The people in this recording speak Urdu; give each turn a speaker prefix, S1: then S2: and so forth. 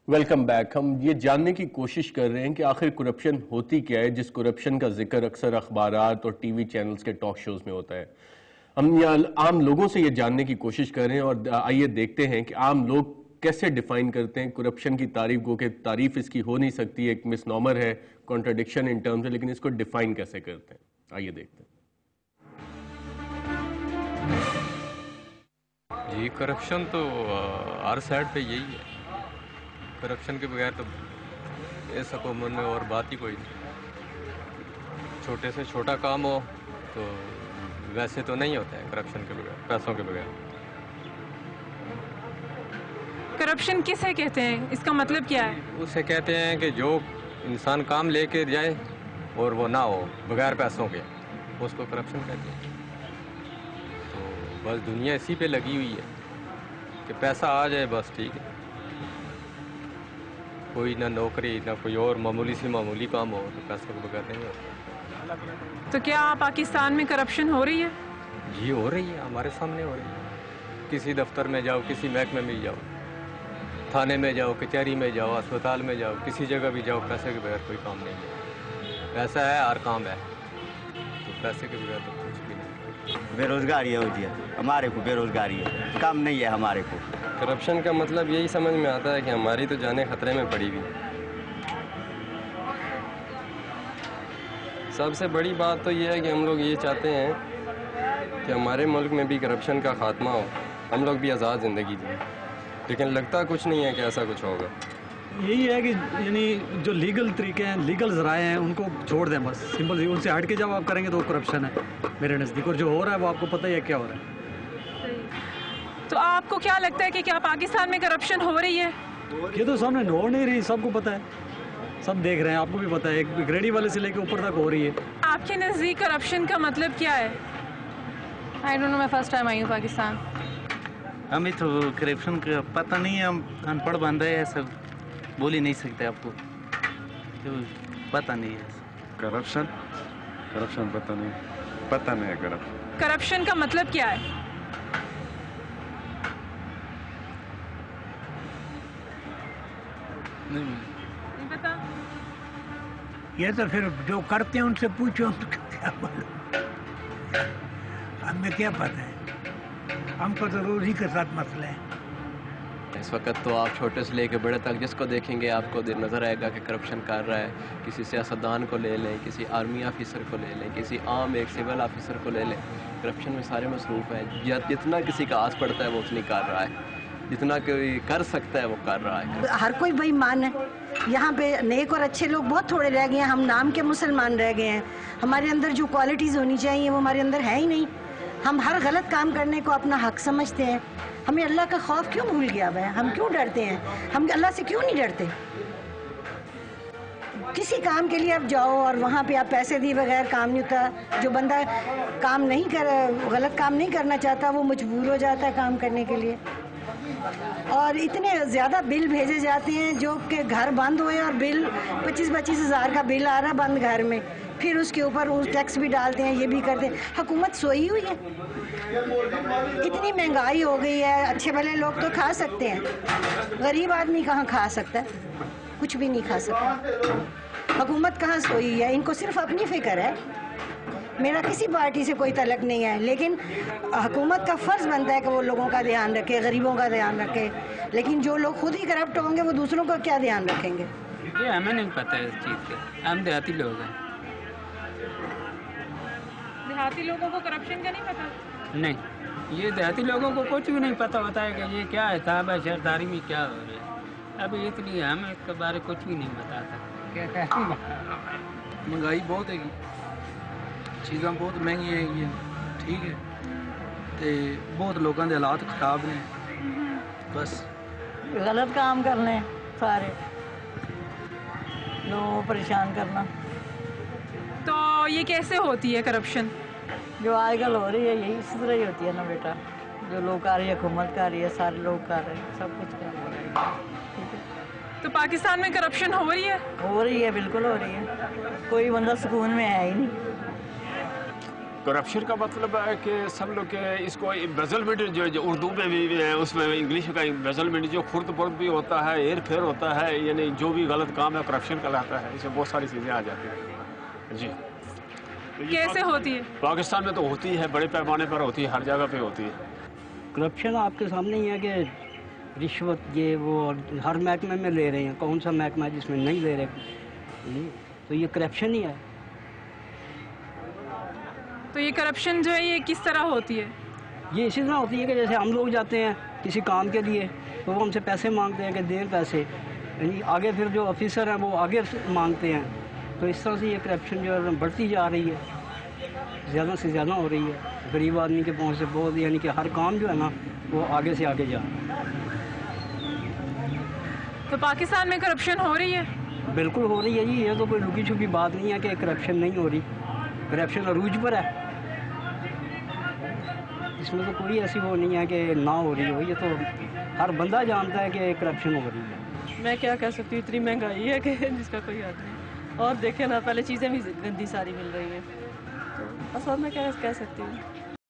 S1: Welcome back. ہم یہ جاننے کی کوشش کر رہے ہیں کہ آخر کرپشن ہوتی کیا ہے، جس کرپشن کا ذکر اکثر اخبارات اور ٹی وی چینلز کے ٹاک شوز میں ہوتا ہے. ہم عام لوگوں سے یہ جاننے کی کوشش کر رہے ہیں، اور آئیے دیکھتے ہیں کہ عام لوگ کیسے ڈیفائن کرتے ہیں کرپشن کی تعریف کو. کہ تعریف اس کی ہو نہیں سکتی، ایک مس نامر ہے، کانٹرڈکشن ان ٹرمز ہے، لیکن اس کو ڈیفائن کیسے کرتے ہیں. آئیے دیکھتے ہیں.
S2: جی کرپشن تو ہر سائڈ پہ یہی ہے. کرپشن کے بغیر تو اس حکومت میں اور بات ہی کوئی نہیں. چھوٹے سے چھوٹا کام ہو تو ویسے تو نہیں ہوتا ہے کرپشن کے بغیر، پیسوں کے بغیر.
S3: کرپشن کسے کہتے ہیں؟ اس کا مطلب کیا ہے؟
S2: اسے کہتے ہیں کہ جو انسان کام لے کے جائے اور وہ نہ ہو بغیر پیسوں کے، اس کو کرپشن کہتے ہیں. تو بس دنیا اسی پہ لگی ہوئی ہے کہ پیسہ آ جائے بس ٹھیک ہے. کوئی نہ نوکری نہ کوئی اور معمولی کام ہو تو پیسوں کے بغیر نہیں ہوتا.
S3: تو کیا پاکستان میں کرپشن ہو رہی ہے؟
S2: جی ہو رہی ہے، ہمارے سامنے ہو رہی ہے. کسی دفتر میں جاؤ، کسی محکمے میں جاؤ، تھانے میں جاؤ، کچہری میں جاؤ، اسپتال میں جاؤ، کسی جگہ بھی جاؤ، پیسے کے بغیر کوئی کام نہیں ہے. پیسہ ہے ہر کام ہے، تو پیسے کے بغیر تو کچھ بھی نہیں.
S4: بے روزگاری ہوتی ہے ہمارے کو، بے روزگاری ہے، کام نہیں ہے ہمارے کو.
S5: کرپشن کا مطلب یہی سمجھ میں آتا ہے کہ ہماری تو جانیں خطرے میں پڑی ہوئی. سب سے بڑی بات تو یہ ہے کہ ہم لوگ یہ چاہتے ہیں کہ ہمارے ملک میں بھی کرپشن کا خاتمہ ہو، ہم لوگ بھی آزاد زندگی جئیں. لیکن لگتا کچھ نہیں ہے کہ ایسا کچھ ہوگا.
S6: یہی ہے کہ یعنی جو لیگل طریقے ہیں، لیگل ذرائع ہیں، ان کو چھوڑ دیں بس. سمپل، ان سے ہٹ کے جب آپ کریں گے تو وہ کرپشن ہے میرے نزدیک. اور جو ہو رہا ہے وہ آپ کو پتہ ہی ہے کیا ہو رہا ہے.
S3: تو آپ کو کیا لگتا ہے کہ کیا پاکستان میں کرپشن ہو رہی ہے؟
S6: یہ تو سامنے ہو نہیں رہی، سب کو پتہ ہے، سب دیکھ رہے ہیں، آپ کو بھی پتہ ہے. ایک گریڈی والے سے لے کے اوپر تک ہو رہی ہے.
S3: آپ کے نزدیک کرپشن کا مطلب کیا ہے؟
S7: آئی ڈونٹ نو، میں فرسٹ ٹائم آئی ہوں پاکستان.
S8: ہمیں تو کرپشن کا پتہ نہیں ہے، ہم ان پڑھ بندے ہیں، سب بول ہی نہیں سکتے آپ کو، پتہ نہیں ہے.
S9: کرپشن پتہ نہیں ہے.
S3: کرپشن کا مطلب کیا ہے؟ نہیں پتا.
S10: یہ تو پھر جو کرتے ہیں ان سے پوچھو، ہم تو کیا معلوم، ہمیں کیا پتہ ہے. ہم کو تو روزی کے ساتھ مسئلہ ہے.
S5: اس وقت تو آپ چھوٹے سے لے کے بڑے تک جس کو دیکھیں گے آپ کو نظر آئے گا کہ کرپشن کر رہا ہے. کسی سیاستدان کو لے لیں، کسی آرمی آفیسر کو لے لیں، کسی عام ایک سول آفیسر کو لے لیں، کرپشن میں سارے مصروف ہیں. جتنا کسی کا آس پڑتا ہے وہ اتنی کر رہا ہے، جتنا کوئی کر سکتا ہے وہ کر رہا ہے.
S11: ہر کوئی بے ایمان ہے یہاں پہ. نیک اور اچھے لوگ بہت تھوڑے رہ گئے ہیں. ہم نام کے مسلمان رہ گئے ہیں. ہمارے اندر جو کوالٹیز ہونی چاہیے وہ ہمارے اندر ہے ہی نہیں. ہم ہر غلط کام کرنے کو اپنا حق سمجھتے ہیں. ہمیں اللہ کا خوف کیوں بھول گیا ہے؟ ہم کیوں ڈرتے ہیں؟ ہم اللہ سے کیوں نہیں ڈرتے؟ کسی کام کے لیے آپ جاؤ اور وہاں پہ آپ پیسے دیے بغیر کام نہیں ہوتا. جو بندہ کام نہیں غلط کام نہیں کرنا چاہتا وہ مجبور ہو جاتا ہے کام کرنے کے لیے. اور اتنے زیادہ بل بھیجے جاتے ہیں جو کہ گھر بند ہوئے اور بل 25-25 ہزار کا بل آ رہا بند گھر میں، پھر اس کے اوپر ٹیکس بھی ڈالتے ہیں، یہ بھی کرتے ہیں. حکومت سوئی ہوئی ہے. اتنی مہنگائی ہو گئی ہے. اچھے بھلے لوگ تو کھا سکتے ہیں، غریب آدمی کہاں کھا سکتا ہے؟ کچھ بھی نہیں کھا سکتا. حکومت کہاں سوئی ہے؟ ان کو صرف اپنی فکر ہے. میرا کسی پارٹی سے کوئی تعلق نہیں ہے، لیکن حکومت کا فرض بنتا ہے کہ وہ لوگوں کا دھیان رکھے، غریبوں کا دھیان رکھے. لیکن جو لوگ خود ہی کرپٹ ہوں گے وہ دوسروں کا کیا دھیان رکھیں گے؟
S12: یہ ہمیں نہیں پتہ ہے اس چیز کا، ہم دیہاتی لوگ ہیں.
S3: دیہاتی لوگوں کو کرپشن کا نہیں پتا؟
S12: نہیں، یہ دیہاتی لوگوں کو کچھ بھی نہیں پتہ ہوتا ہے کہ یہ کیا حساب ہے شہرداری میں کیا ہو رہا ہے. ابھی اتنی ہمیں اس کے بارے کچھ بھی نہیں بتاتا.
S8: مہنگائی بہت ہے، چیزاں بہت مہنگی ہیں، ٹھیک ہے، تے بہت لوگوں کے حالات خراب نے. بس
S11: غلط کام کرنے سارے لوگوں کو پریشان کرنا.
S3: تو یہ کیسے ہوتی ہے کرپشن؟
S11: جو آج کل ہو رہی ہے یہی اسی طرح ہی ہوتی ہے نا بیٹا. جو لوگ کر رہی ہے، حکومت کر رہی ہے، سارے لوگ کر رہے ہیں، سب کچھ کر رہے ہیں.
S3: تو پاکستان میں کرپشن ہو رہی ہے؟
S11: ہو رہی ہے، بالکل ہو رہی ہے. کوئی بندہ سکون میں ہے ہی نہیں.
S13: کرپشن کا مطلب ہے کہ سب لوگ اس کو ایمبیزلمنٹ جو اردو میں بھی ہے، اس میں انگلش کا ایمبیزلمنٹ جو خرد برد بھی ہوتا ہے، ہیر پھیر ہوتا ہے، یعنی جو بھی غلط کام ہے کرپشن کہلاتا ہے. اس میں بہت ساری چیزیں آ جاتی ہیں. جی
S3: کیسے ہوتی ہے؟
S13: پاکستان میں تو ہوتی ہے، بڑے پیمانے پر ہوتی ہے، ہر جگہ پہ ہوتی ہے.
S14: کرپشن آپ کے سامنے ہی ہے کہ رشوت یہ وہ ہر محکمے میں لے رہے ہیں. کون سا محکمہ ہے جس میں نہیں لے رہے؟ تو یہ کرپشن ہی ہے.
S3: تو یہ کرپشن جو ہے یہ کس طرح ہوتی ہے؟
S14: یہ اسی طرح ہوتی ہے کہ جیسے ہم لوگ جاتے ہیں کسی کام کے لیے تو وہ ہم سے پیسے مانگتے ہیں کہ دیں پیسے، یعنی آگے پھر جو آفیسر ہیں وہ آگے مانگتے ہیں. تو اس طرح سے یہ کرپشن جو ہے بڑھتی جا رہی ہے، زیادہ سے زیادہ ہو رہی ہے. غریب آدمی کے پہنچ سے بہت، یعنی کہ ہر کام جو ہے نا وہ آگے سے آگے جا رہا ہے.
S3: تو پاکستان میں کرپشن ہو رہی ہے؟
S14: بالکل ہو رہی ہے جی. یہ تو کوئی لکی چھپی بات نہیں ہے کہ کرپشن نہیں ہو رہی. کرپشن عروج پر ہے، اس میں تو کوئی ایسی وہ نہیں ہے کہ نہ ہو رہی ہو. یہ تو ہر بندہ جانتا ہے کہ کرپشن ہو رہی ہے.
S15: میں کیا کہہ سکتی ہوں، اتنی مہنگائی ہے کہ جس کا کوئی حد نہیں. اور دیکھیں نا، پہلے چیزیں بھی گندی ساری مل رہی ہیں، تو اصل میں کیا کہہ سکتی ہوں.